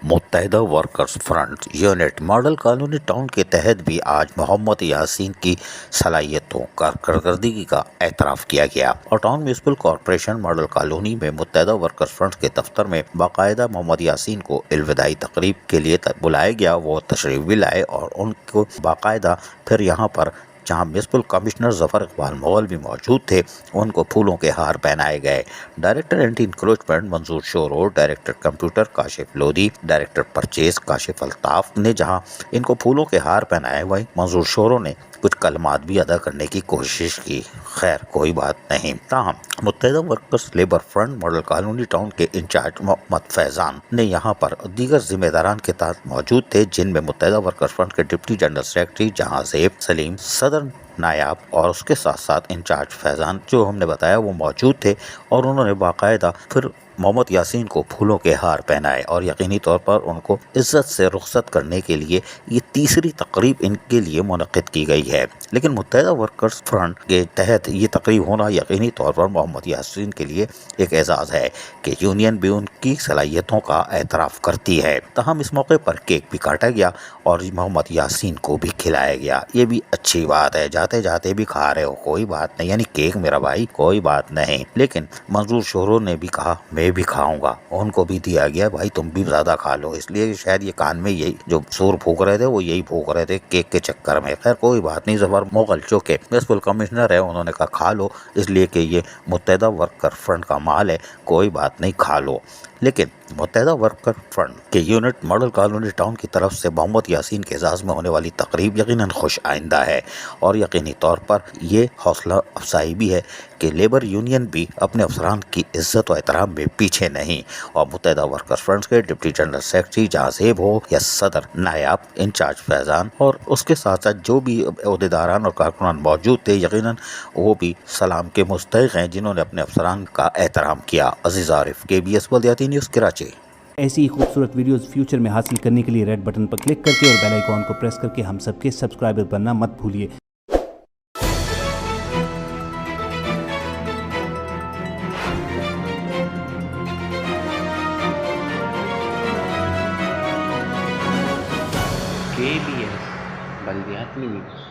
متحدہ workers front unit model colony town کے تحت بھی آج محمد یاسین کی صلاحیتوں کارکردگی کا اعتراف کیا گیا اور town municipal corporation model colony میں متحدہ ورکرز فرنٹ کے دفتر میں باقاعدہ محمد یاسین کو الوداعی تقریب کے لیے بلایا گیا۔ وہ تشریف بھی لائے اور ان کو باقاعدہ پھر یہاں پر جہاں میونسپل کمشنر ظفر اقبال مغل بھی موجود تھے ان کو پھولوں کے ہار پہنائے گئے۔ ڈائریکٹر اینٹی انکروچمنٹ منظور Shoro, director computer Kashif Lodhi, director purchase Kashif Altaf نے جہاں ان کو پھولوں کے ہار پہنائے وہیں منظور شورو نے کچھ کلمات بھی ادا کرنے کی کوشش کی۔ خیر کوئی بات نہیں، تاہم متحدہ workers labour front model colony town کے انچارج محمد فیضان نے یہاں پر دیگر ذمہ داران کے ساتھ موجود تھے، جن میں متحدہ ورکرز فرنٹ کے ڈپٹی جنرل سیکرٹری جہاں زیب سلیم، صدر نائب اور اس کے ساتھ ساتھ انچارج فیضان جو ہم نے بتایا وہ موجود تھے، اور انہوں نے باقاعدہ پھر محمد یاسین کو پھولوں کے ہار پہنائے اور یقینی طور پر ان کو عزت سے رخصت کرنے کے لیے یہ تیسری تقریب ان کے لیے منعقد کی گئی ہے۔ لیکن متحدہ ورکرز فرنٹ کے تحت یہ تقریب ہونا یقینی طور پر محمد یاسین کے لیے ایک اعزاز ہے کہ یونین بھی ان کی صلاحیتوں کا اعتراف کرتی ہے۔ تاہم اس موقع پر کیک بھی کاٹا گیا اور محمد یاسین کو بھی کھلایا گیا، یہ بھی اچھی بات ہے، جاتے جاتے بھی کھا رہے ہو کوئی بات نہیں، یعنی کیک میرا بھائی کوئی بات نہیں۔ لیکن منظور شورو نے بھی کہا میں بھی کھاؤں گا، ان کو بھی دیا گیا بھائی تم بھی زیادہ کھا لو، اس لیے شاید یہ کان میں یہی جو سور پھونک رہے تھے وہ یہی پھونک رہے تھے کیک کے چکر میں۔ خیر کوئی بات نہیں، ظفر مغل جو کہ میونسپل کمشنر ہے انہوں نے کہا کھا لو، اس لیے کہ یہ متحدہ ورکر فرنٹ کا مال ہے، کوئی بات نہیں کھا لو۔ لیکن متحدہ ورکر فرنٹ کے یونٹ ماڈل کالونی ٹاؤن کی طرف سے محمد یاسین کے اعزاز میں ہونے والی تقریب یقیناً خوش آئندہ ہے اور یقینی طور پر یہ حوصلہ افزائی بھی ہے کہ لیبر یونین بھی اپنے افسران کی عزت و احترام میں پیچھے نہیں، اور متحدہ ورکر فرنٹ کے ڈپٹی جنرل سیکرٹری جہاں زیب ہو یا صدر نائب انچارج فیضان اور اس کے ساتھ ساتھ جو بھی عہدیداران اور کارکنان موجود تھے یقیناً وہ بھی سلام کے مستحق ہیں جنہوں نے اپنے افسران کا احترام کیا۔ عزیز عارف، KBS بلدیاتی نیوز کراچی۔ ایسی ہی خوبصورت ویڈیوز فیوچر میں حاصل کرنے کے لیے ریڈ بٹن پر کلک کر کے اور بیل آئیکن کو پریس کر کے ہم سب کے سبسکرائبر بننا مت بھولیے۔ KBS بلدیاتی نیوز۔